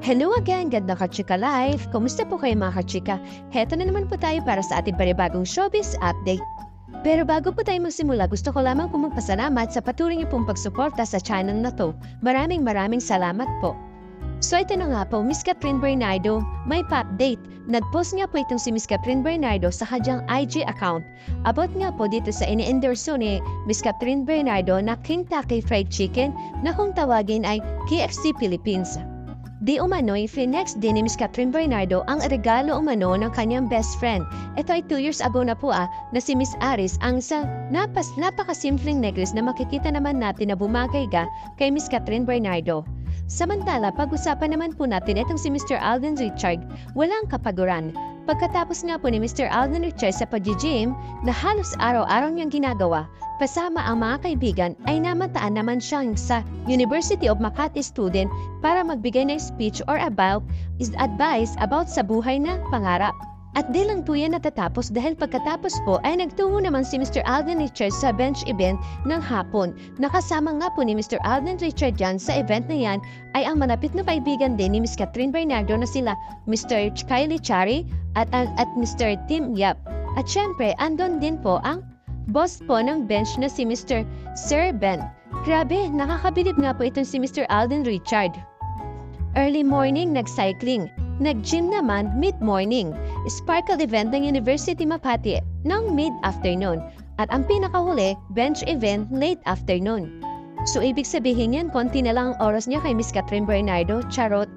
Hello again, ganda ka-chika life! Kumusta po kayo mga ka-chika? Heto na naman po tayo para sa ating panibagong showbiz update. Pero bago po tayo magsimula, gusto ko lamang po magpasalamat sa patuloy niyo pong pagsuporta sa channel na to. Maraming salamat po. So ito na nga po, Miss Catherine Bernardo, may pa-update. Nag-post nga po itong si Miss Catherine Bernardo sa kanyang IG account. About nga po dito sa ini-endorse ni Miss Catherine Bernardo na Kentucky Fried Chicken na kung tawagin ay KFC Philippines. Di umano'y flex din ni Miss Catherine Bernardo ang regalo umano ng kanyang best friend. Ito ay 2 years ago na po na si Miss Aris ang sa napakasimpleng necklace na makikita naman natin na bumagay kay Miss Catherine Bernardo. Samantala, pag-usapan naman po natin itong si Mr. Alden Richard, walang kapaguran. Pagkatapos nga po ni Mr. Alden Richard sa pag-gym na halos araw-araw niyang ginagawa, kasama ang mga kaibigan ay namataan naman siyang sa University of Makati student para magbigay ng speech or advice about sa buhay na pangarap. At di lang po yan natatapos dahil pagkatapos po ay nagtungo naman si Mr. Alden Richard sa bench event ng hapon. Nakasama nga po ni Mr. Alden Richard dyan sa event na yan ay ang malapit na kaibigan din ni Miss Catherine Bernardo na sila Mr. Kylie Chari at Mr. Tim Yap. At syempre, andon din po ang boss po ng bench na si Mr. Sir Ben. Grabe, nakakabilib nga po itong si Mr. Alden Richard. Early morning, nag-cycling. Nag-gym naman mid-morning. Sparkle event ng University Makati ng mid-afternoon. At ang pinakahuli, bench event late afternoon. So ibig sabihin yan, konti na lang ang oras niya kay Miss Catherine Bernardo, charot.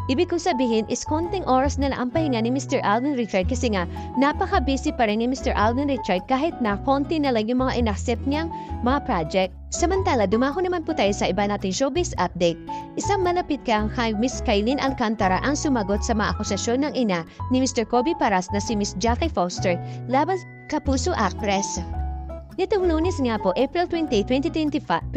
Ibig kong sabihin is konting oras na lang ang pahinga ni Mr. Alden Richard kasi nga napaka-busy pa rin ni Mr. Alden Richard kahit na konti na lang yung mga in-accept niyang mga project. Samantala, dumako naman po tayo sa iba nating showbiz update. Isang malapit kang kay Miss Kailin Alcantara ang sumagot sa mga akusasyon ng ina ni Mr. Kobe Paras na si Miss Jackie Foster laban Kapuso actress. Nitong Lunes nga po, April 20, 2025,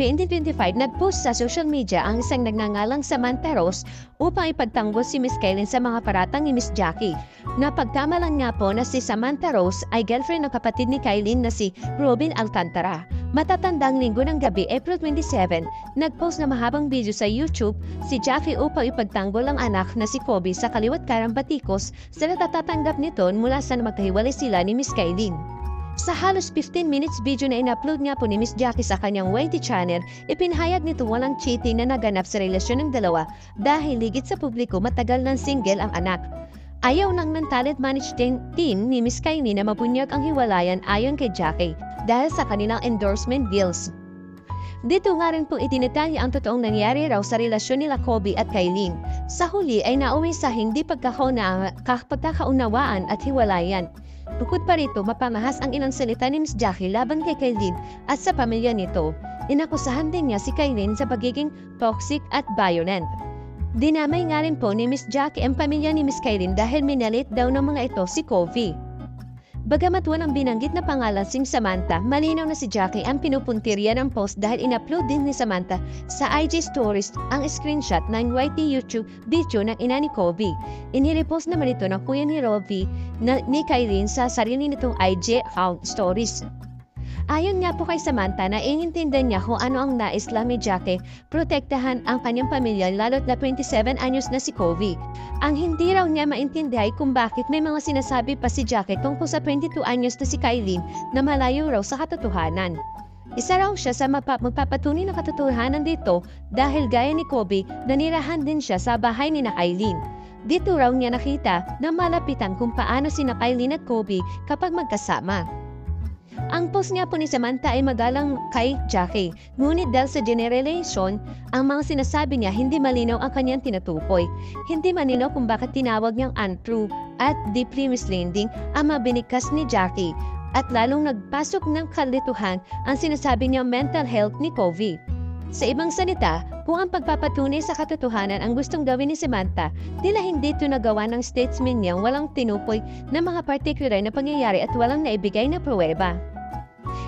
nag-post sa social media ang isang nagngangalang Samantha Rose upang ipagtanggol si Miss Kailin sa mga paratang ni Miss Jackie. Napagkamalan nga po na si Samantha Rose ay girlfriend ng kapatid ni Kailin na si Robin Alcantara. Matatandang linggo ng gabi, April 27, nag-post na mahabang video sa YouTube si Jackie upang ipagtanggol ang anak na si Kobe sa kaliwat karang batikos sa natatanggap nito mula sa magkahiwalay sila ni Miss Kailin. Sa halos 15 minutes video na in-upload nga po ni Miss Jackie sa kanyang YT channel, ipinahayag nito walang cheating na naganap sa relasyon ng dalawa dahil ligit sa publiko matagal ng single ang anak. Ayaw nang ng talent management team ni Miss Kailin na mabunyag ang hiwalayan ayon kay Jackie dahil sa kanilang endorsement deals. Dito nga rin po itinataya ang totoong nangyari raw sa relasyon nila Kobe at Kailin. Sa huli ay nauwi sa hindi pagkakaunawaan at hiwalayan. Bukod pa rito, mapamahas ang ilang salita ni Miss Jackie laban kay Kailin at sa pamilya nito. Inakusahan din niya si Kailin sa pagiging toxic at violent. Dinamay nga rin po ni Miss Jackie ang pamilya ni Miss Kailin dahil minalit daw ng mga ito si Kobe. Bagamat walang binanggit na pangalan si Samantha, malinaw na si Jackie ang pinupuntirya ng post dahil in-upload din ni Samantha sa IG stories ang screenshot ng YT YouTube video ng ina ni Kobe. Inirepost naman ito ng kuya ni Robbie ni Kailin sa sarili nitong IG account stories. Ayon nga po kay Samantha na inintindihan niya kung ano ang nais lang ni Jackie, protektahan ang kanyang pamilya lalo't na 27 anyos na si Kobe. Ang hindi raw niya maintindihan kung bakit may mga sinasabi pa si Jackie tungkol sa 22 anyos na si Kailin na malayo raw sa katotohanan. Isa raw siya sa magpapatunay na katotohanan dito dahil gaya ni Kobe, nanirahan din siya sa bahay ni Kailin. Dito raw niya nakita na malapitan kung paano sina Kailin at Kobe kapag magkasama. Ang post niya po ni Samantha ay magalang kay Jackie, ngunit dahil sa generalization, ang mga sinasabi niya hindi malinaw ang kanyang tinutukoy. Hindi malinaw kung bakit tinawag niyang untrue at deeply misleading ang mabinigkas ni Jackie at lalong nagpasok ng kalituhan ang sinasabi niyang mental health ni Kobe. Sa ibang salita, kung ang pagpapatunay sa katotohanan ang gustong gawin ni Samantha, tila hindi ito nagawa ng statement niyang walang tinukoy na mga partikular na pangyayari at walang naibigay na pruweba.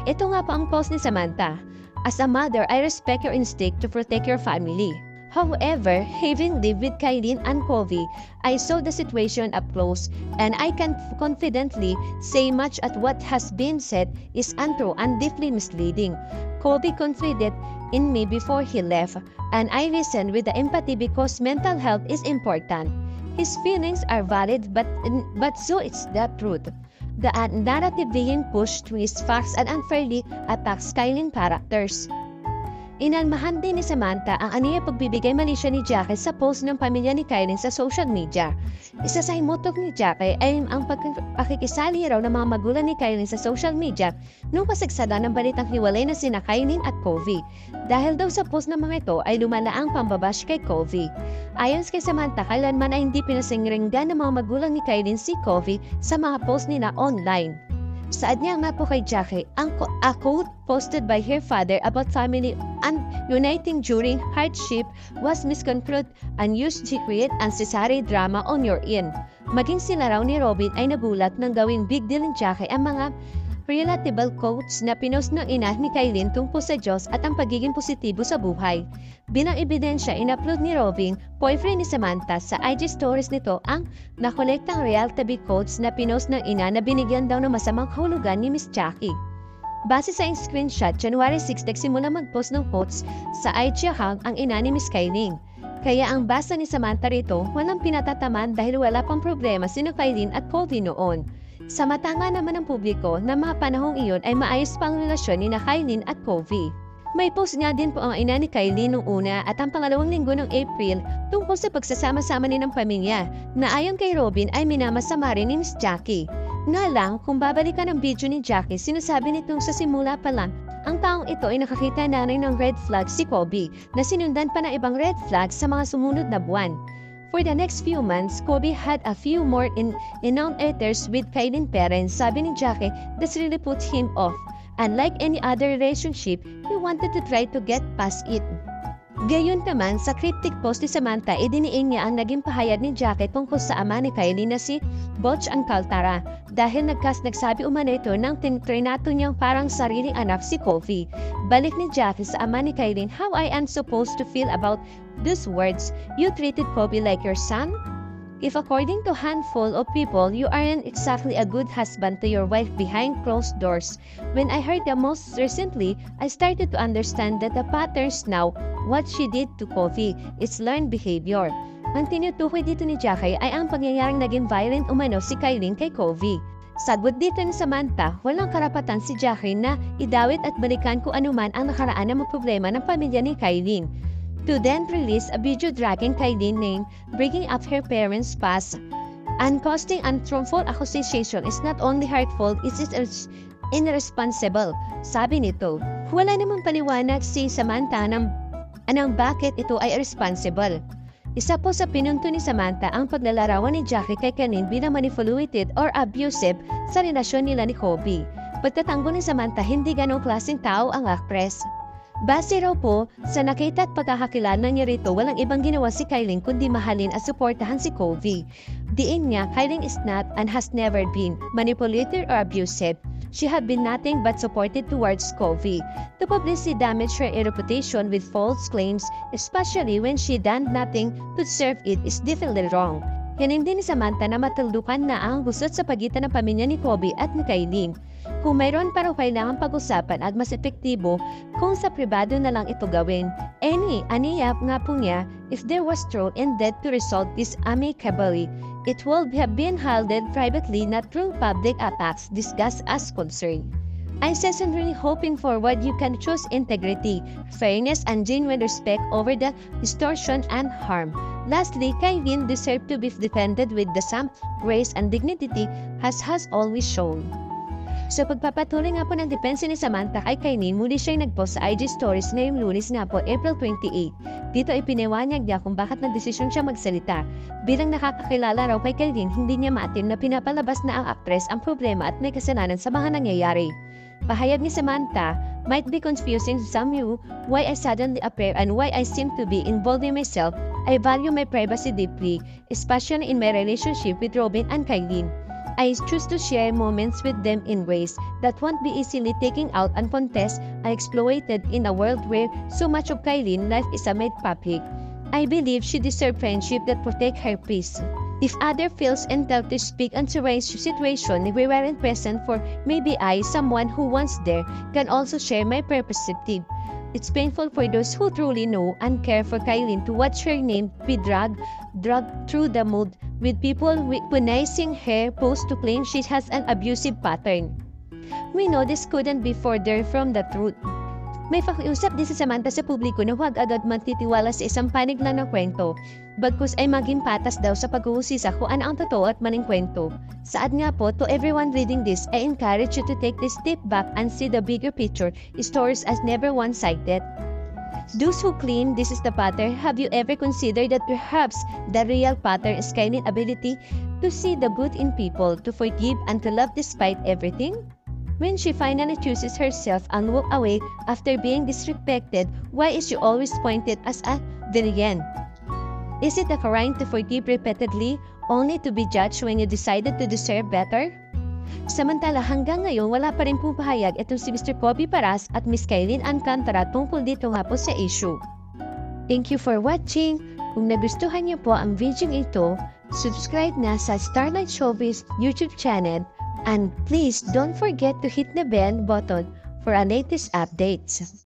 Ito nga po ang post ni Samantha. As a mother, I respect your instinct to protect your family. However, having lived with Kailin and Kobe, I saw the situation up close and I can confidently say much at what has been said is untrue and deeply misleading. Kobe confided in me before he left, and I listened with the empathy because mental health is important. His feelings are valid, but so is the truth. The narrative being pushed twists facts and unfairly attacks Kylie characters. Inalmahan din ni Samantha ang aniya pagbibigay mali siya ni Jackie sa post ng pamilya ni Kylie sa social media. Isa sa himotok ni Jackie ay ang pakikisali raw ng mga magulang ni Kylie sa social media nung pasagsada ng balitang hiwalay na sina Kylie at Kobe. Dahil daw sa post ng mga ito ay lumala ang pambabash kay Kobe. Ayon kay Samantha, kailanman ay hindi pinasingringgan ng mga magulang ni Kylie si Kobe sa mga post nila online. Saad niya nga po kay Jackie, a quote posted by her father about family and uniting during hardship was misconstrued and used to create unnecessary drama on your end. Maging sila raw ni Robin ay nagulat nang gawing big deal ni Jackie ang mga relatable quotes na pinost ng ina ni Kylie tungkol sa Diyos at ang pagiging positibo sa buhay. Bilang ebidensya, in-upload ni Robin, boyfriend ni Samantha, sa IG stories nito ang nakolektang relatable quotes na pinost ng ina na binigyan daw ng masamang kahulugan ni Miss Jackie. Base sa screenshot, January 6 nagsimula mag-post ng quotes sa IG account ang ina ni Miss Kylie. Kaya ang basa ni Samantha rito, walang pinatataman dahil wala pang problema sina Kylie at Kobe noon. Sa mata nga naman ng publiko na mga panahong iyon ay maayos pang relasyon ni Kylie at Kobe. May post nga din po ang ina ni Kylie nung una at ang pangalawang linggo ng April tungkol sa pagsasama-sama nilang pamilya na ayon kay Robin ay minamasama rin ni Miss Jackie. Nga lang, kung babalikan ang video ni Jackie, sinasabi nitong sa simula pa lang, ang taong ito ay nakakita na rin ng red flag si Kobe na sinundan pa ng ibang red flags sa mga sumunod na buwan. For the next few months, Kobe had a few more encounters with Kylie's parents. Sabi ni Jackie, this really put him off. Unlike any other relationship, he wanted to try to get past it. Gayon naman, sa cryptic post ni Samantha, idiniin niya ang naging pahayag ni Jackie tungkol sa ama ni Kylie na si Butch Alcantara dahil nagsabi umano ito ng trinato niyang parang sariling anak si Kobe. Balik ni Jackie sa ama ni Kylie, how I am supposed to feel about these words, you treated Kobe like your son? If according to handful of people, you aren't exactly a good husband to your wife behind closed doors. When I heard the most recently, I started to understand that the patterns now, what she did to Kobe, is learned behavior. Ang tinutukoy dito ni Jackie ay ang pangyayaring naging violent umano si Kylie kay Kobe. Sadwad dito ni Samantha, walang karapatan si Jackie na idawit at balikan kung anuman ang nakaraan ng mga problema ng pamilya ni Kylie. To then release a video dragging Kylie name, bringing up her parents' past, and causing untruthful accusation is not only hurtful, it is irresponsible. Sabi nito, wala namang paliwanag si Samantha ng bakit ito ay irresponsible. Isa po sa pinunto ni Samantha ang paglalarawan ni Jackie kay Kylie bilang manipulated or abusive sa relasyon nila ni Kobe. Pagtatanggol ni Samantha, hindi ganong klaseng tao ang actress. Base raw po sa nakita at pagkakakilala niya rito, walang ibang ginawa si Kylie kundi mahalin at suportahan si Kobe. Diin niya, Kylie is not and has never been manipulated or abusive. She had been nothing but supported towards Kobe. The publicity damaged her reputation with false claims, especially when she done nothing to deserve it, is definitely wrong. Yanin din ni Samantha na mataldukan na ang gusot sa pagitan ng pamilya ni Kobe at ni Kylie. Kung mayroon pa raw kailangan pag-usapan at mas epektibo kung sa pribado na lang ito gawin. Aniya nga po niya, if there was truth in that to resolve this amicably, it would have been handled privately, not through public attacks discussed as concern. I'm sincerely hoping for what you can choose integrity, fairness, and genuine respect over the distortion and harm. Lastly, Kylie deserves to be defended with the same grace and dignity as has always shown. So pagpapatuloy nga po ng depensa ni Samantha kay Kylie, muli siyang nagpost sa IG stories ngayong Lunes nga po, April 28. Dito ay pinewanyag niya kung bakit nagdesisyon siya magsalita. Bilang nakakakilala raw kay Kylie, hindi niya maatim na pinapalabas na ang aktres ang problema at may kasalanan sa mga nangyayari. Pahayag ni Samantha, might be confusing to some you why I suddenly appear and why I seem to be involving myself. I value my privacy deeply, especially in my relationship with Robin and Kylie. I choose to share moments with them in ways that won't be easily taken out and contest and exploited in a world where so much of Kylie's life is made public. I believe she deserves friendship that protect her peace. If other feels entitled to speak on today's situation we weren't present for, maybe I, someone who once there, can also share my perspective. It's painful for those who truly know and care for Kylene to watch her name be dragged through the mud with people weaponizing her post to claim she has an abusive pattern. We know this couldn't be further from the truth. May pakiusap din si Samantha sa publiko na huwag agad magtitiwala sa isang panig lang ng kwento. Bagkus ay maging patas daw sa pag-uusisa kung ano ang totoo at maling kwento. Saad nga po, to everyone reading this, I encourage you to take this step back and see the bigger picture, stories as never one-sided. Those who claim this is the pattern, have you ever considered that perhaps the real pattern is Kylene's ability to see the good in people, to forgive and to love despite everything? When she finally chooses herself and walk away after being disrespected, why is she always pointed as a villain? Is it a crime to forgive repeatedly only to be judged when you decided to deserve better? Samantala hanggang ngayon wala pa rin pong pahayag itong si Mr. Bobby Paras at Miss Kylene Alcantara tungkol dito nga po sa issue. Thank you for watching. Kung nagustuhan niyo po ang video ito, subscribe na sa Starlight Showbiz YouTube channel. And please don't forget to hit the bell button for our latest updates.